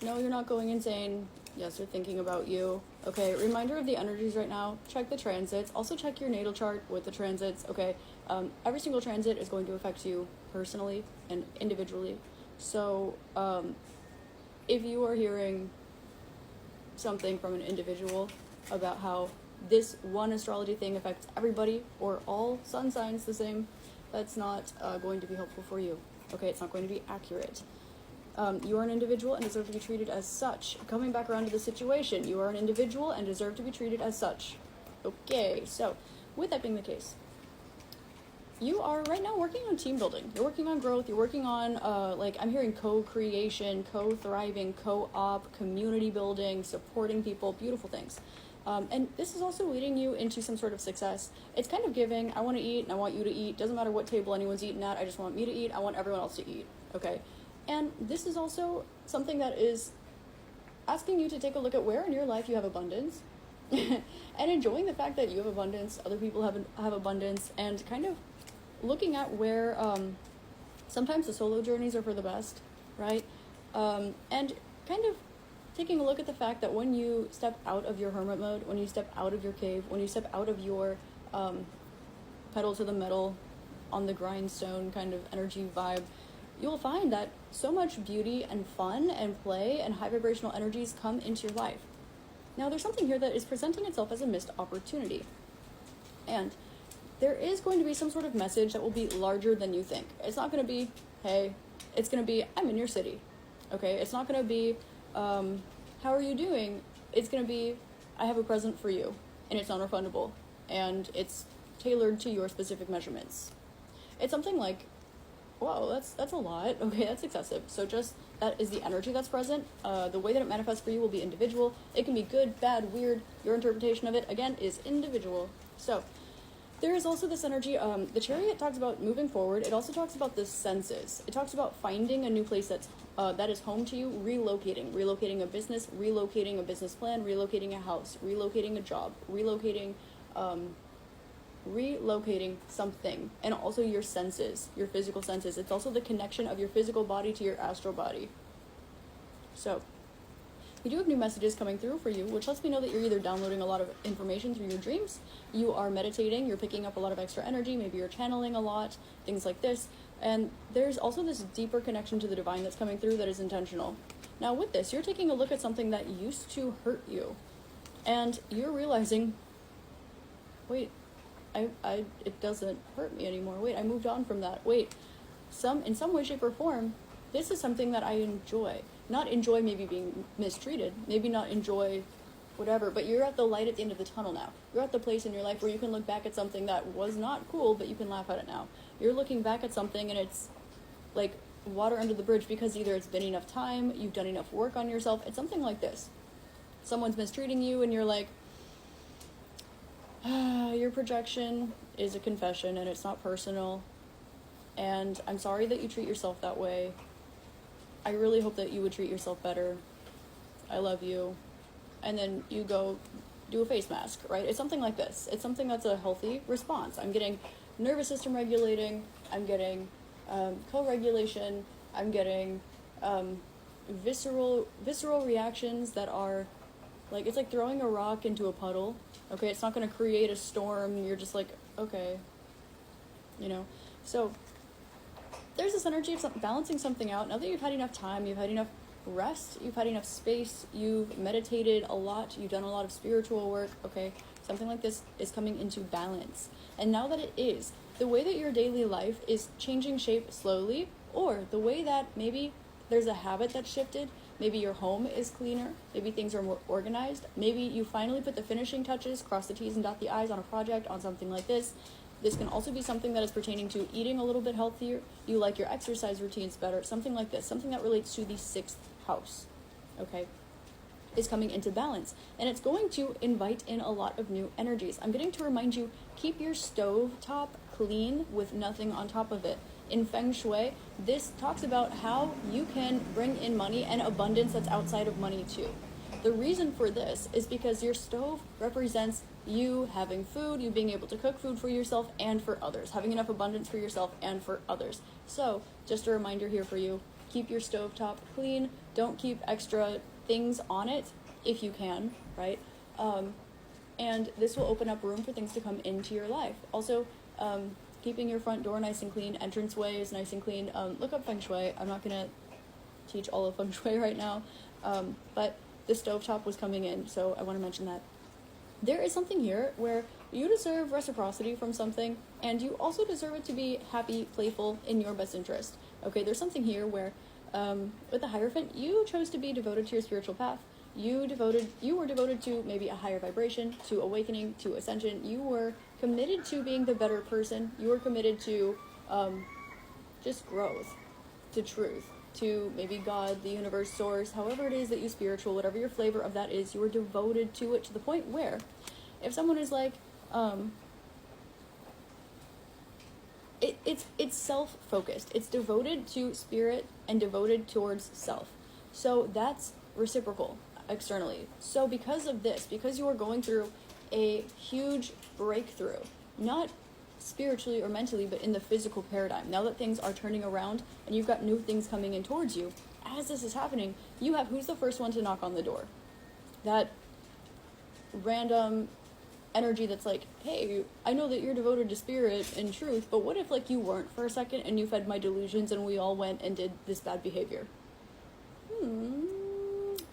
No, you're not going insane. Yes, they're thinking about you. Okay, reminder of the energies right now. Check the transits. Also check your natal chart with the transits. Okay, every single transit is going to affect you personally and individually. So, if you are hearing something from an individual about how this one astrology thing affects everybody or all sun signs the same, that's not going to be helpful for you. Okay, it's not going to be accurate. You are an individual and deserve to be treated as such. Coming back around to the situation, you are an individual and deserve to be treated as such. Okay, so with that being the case, you are right now working on team building. You're working on growth. You're working on, I'm hearing co-creation, co-thriving, co-op, community building, supporting people, beautiful things. And this is also leading you into some sort of success. It's kind of giving, I want to eat and I want you to eat. Doesn't matter what table anyone's eating at. I just want me to eat. I want everyone else to eat. Okay. And this is also something that is asking you to take a look at where in your life you have abundance and enjoying the fact that you have abundance, other people have abundance, and kind of looking at where sometimes the solo journeys are for the best, right? And kind of taking a look at the fact that when you step out of your hermit mode, when you step out of your cave, when you step out of your pedal to the metal, on the grindstone kind of energy vibe, you will find that so much beauty and fun and play and high vibrational energies come into your life. Now, there's something here that is presenting itself as a missed opportunity. And there is going to be some sort of message that will be larger than you think. It's not going to be, hey, it's going to be, I'm in your city. Okay, it's not going to be, how are you doing? It's going to be, I have a present for you, and it's non-refundable, and it's tailored to your specific measurements. It's something like, whoa, that's a lot. Okay, that's excessive. So just, that is the energy that's present. The way that it manifests for you will be individual. It can be good, bad, weird. Your interpretation of it, again, is individual. So there is also this energy. The Chariot talks about moving forward. It also talks about the senses. It talks about finding a new place that is home to you, relocating a business plan, relocating a house, relocating a job, relocating something, and also your senses, your physical senses. It's also the connection of your physical body to your astral body. So we do have new messages coming through for you, which lets me know that you're either downloading a lot of information through your dreams, you are meditating, you're picking up a lot of extra energy, maybe you're channeling a lot, things like this. And there's also this deeper connection to the divine that's coming through that is intentional. Now with this, you're taking a look at something that used to hurt you, and you're realizing, wait, it doesn't hurt me anymore. Wait, I moved on from that. Wait, in some way, shape, or form, this is something that I enjoy. Not enjoy maybe being mistreated, maybe not enjoy whatever, but you're at the light at the end of the tunnel now. You're at the place in your life where you can look back at something that was not cool, but you can laugh at it now. You're looking back at something and it's like water under the bridge because either it's been enough time, you've done enough work on yourself. It's something like this. Someone's mistreating you and you're like, your projection is a confession and it's not personal, and I'm sorry that you treat yourself that way. I really hope that you would treat yourself better. I love you. And then you go do a face mask, right? It's something like this. It's something that's a healthy response. I'm getting nervous system regulating, I'm getting co-regulation, I'm getting visceral reactions that are like, it's like throwing a rock into a puddle. Okay, it's not going to create a storm. You're just like, okay, So there's this energy of balancing something out. Now that you've had enough time, you've had enough rest, you've had enough space, you've meditated a lot, you've done a lot of spiritual work, okay, something like this is coming into balance. And now that it is, the way that your daily life is changing shape slowly, or the way that maybe there's a habit that's shifted, maybe your home is cleaner, maybe things are more organized, maybe you finally put the finishing touches, cross the T's and dot the I's on a project, on something like this. This can also be something that is pertaining to eating a little bit healthier, you like your exercise routines better, something like this, something that relates to the 6th house, okay, is coming into balance. And it's going to invite in a lot of new energies. I'm getting to remind you, keep your stove top clean with nothing on top of it. In Feng Shui, this talks about how you can bring in money and abundance that's outside of money too. The reason for this is because your stove represents you having food, you being able to cook food for yourself and for others, having enough abundance for yourself and for others. So, just a reminder here for you, keep your stovetop clean Don't keep extra things on it if you can, right? And this will open up room for things to come into your life. Also, keeping your front door nice and clean, entranceway is nice and clean. Look up feng shui. I'm not going to teach all of feng shui right now, but the stovetop was coming in, so I want to mention that. There is something here where you deserve reciprocity from something, and you also deserve it to be happy, playful, in your best interest. Okay, there's something here where, with the Hierophant, you chose to be devoted to your spiritual path. You were devoted to maybe a higher vibration, to awakening, to ascension. You were committed to being the better person. You were committed to just growth, to truth, to maybe God, the universe, source, however it is that you spiritual, whatever your flavor of that is, you were devoted to it to the point where if someone is like, it's self-focused. It's devoted to spirit and devoted towards self. So that's reciprocal externally. So because of this, because you are going through a huge breakthrough, not spiritually or mentally, but in the physical paradigm, now that things are turning around and you've got new things coming in towards you, as this is happening, you have, who's the first one to knock on the door? That random energy that's like, hey, I know that you're devoted to spirit and truth, but what if like you weren't for a second and you fed my delusions and we all went and did this bad behavior?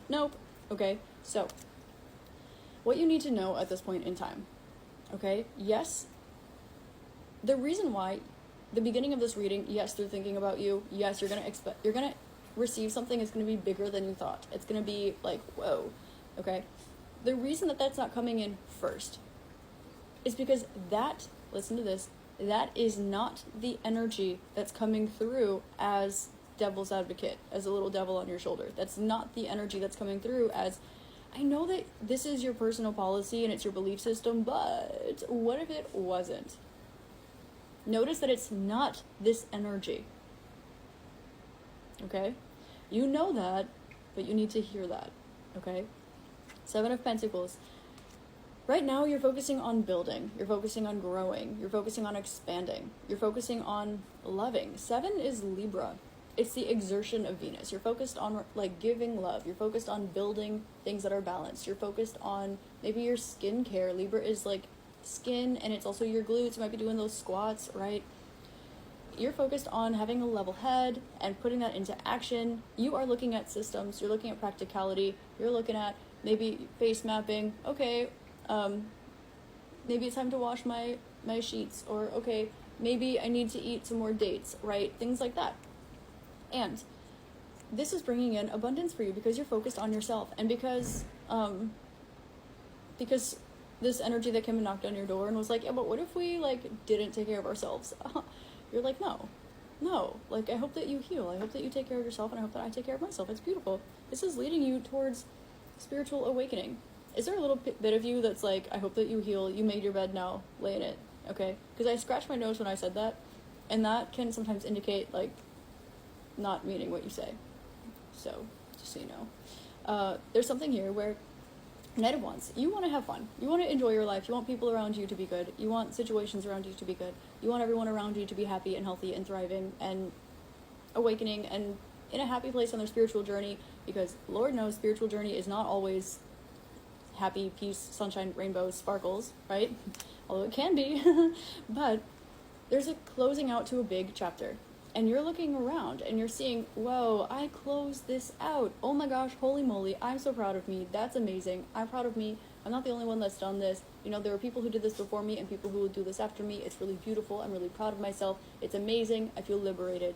Nope. Okay, so what you need to know at this point in time, okay, yes, the reason why the beginning of this reading, yes, they're thinking about you, yes, you're gonna receive something that's gonna be bigger than you thought. It's gonna be like, whoa, okay? The reason that that's not coming in first is because that, listen to this, that is not the energy that's coming through as devil's advocate, as a little devil on your shoulder. That's not the energy that's coming through as, I know that this is your personal policy and it's your belief system, but what if it wasn't? Notice that it's not this energy. Okay? You know that, but you need to hear that. Okay? Seven of Pentacles. Right now, you're focusing on building. You're focusing on growing. You're focusing on expanding. You're focusing on loving. 7 is Libra. It's the exertion of Venus. You're focused on like giving love. You're focused on building things that are balanced. You're focused on maybe your skincare. Libra is like skin, and it's also your glutes. You might be doing those squats, right? You're focused on having a level head and putting that into action. You are looking at systems. You're looking at practicality. You're looking at maybe face mapping. Okay, maybe it's time to wash my sheets, or okay, maybe I need to eat some more dates, right? Things like that. And this is bringing in abundance for you because you're focused on yourself, and because this energy that came and knocked on your door and was like, yeah, but what if we like didn't take care of ourselves? You're like, no, like I hope that you heal. I hope that you take care of yourself, and I hope that I take care of myself. It's beautiful. This is leading you towards spiritual awakening. Is there a little bit of you that's like, I hope that you heal, you made your bed, now lay in it, okay? Because I scratched my nose when I said that, and that can sometimes indicate like not meaning what you say. So just so you know, there's something here where Knight of Wands, you want to have fun, you want to enjoy your life, you want people around you to be good, you want situations around you to be good, you want everyone around you to be happy and healthy and thriving and awakening and in a happy place on their spiritual journey, because Lord knows spiritual journey is not always happy, peace, sunshine, rainbows, sparkles, right? Although it can be. But there's a closing out to a big chapter, and you're looking around and you're seeing, whoa, I closed this out. Oh my gosh, holy moly, I'm so proud of me. That's amazing. I'm proud of me. I'm not the only one that's done this. You know, there were people who did this before me and people who will do this after me. It's really beautiful. I'm really proud of myself. It's amazing. I feel liberated.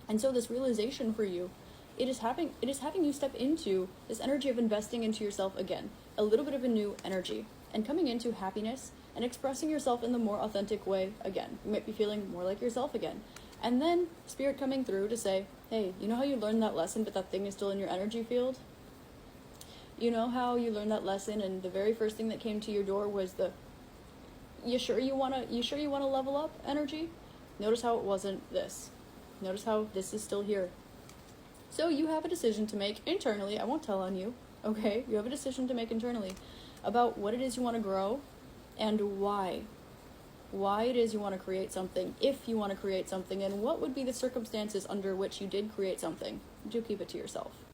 And so this realization for you, it is having you step into this energy of investing into yourself again, a little bit of a new energy, and coming into happiness and expressing yourself in the more authentic way again. You might be feeling more like yourself again. And then spirit coming through to say, hey, you know how you learned that lesson, but that thing is still in your energy field? You know how you learned that lesson and the very first thing that came to your door was the, you sure you wanna level up energy? Notice how it wasn't this. Notice how this is still here. So you have a decision to make internally. I won't tell on you, okay? You have a decision to make internally about what it is you want to grow and why. Why it is you want to create something, if you want to create something, and what would be the circumstances under which you did create something. do keep it to yourself.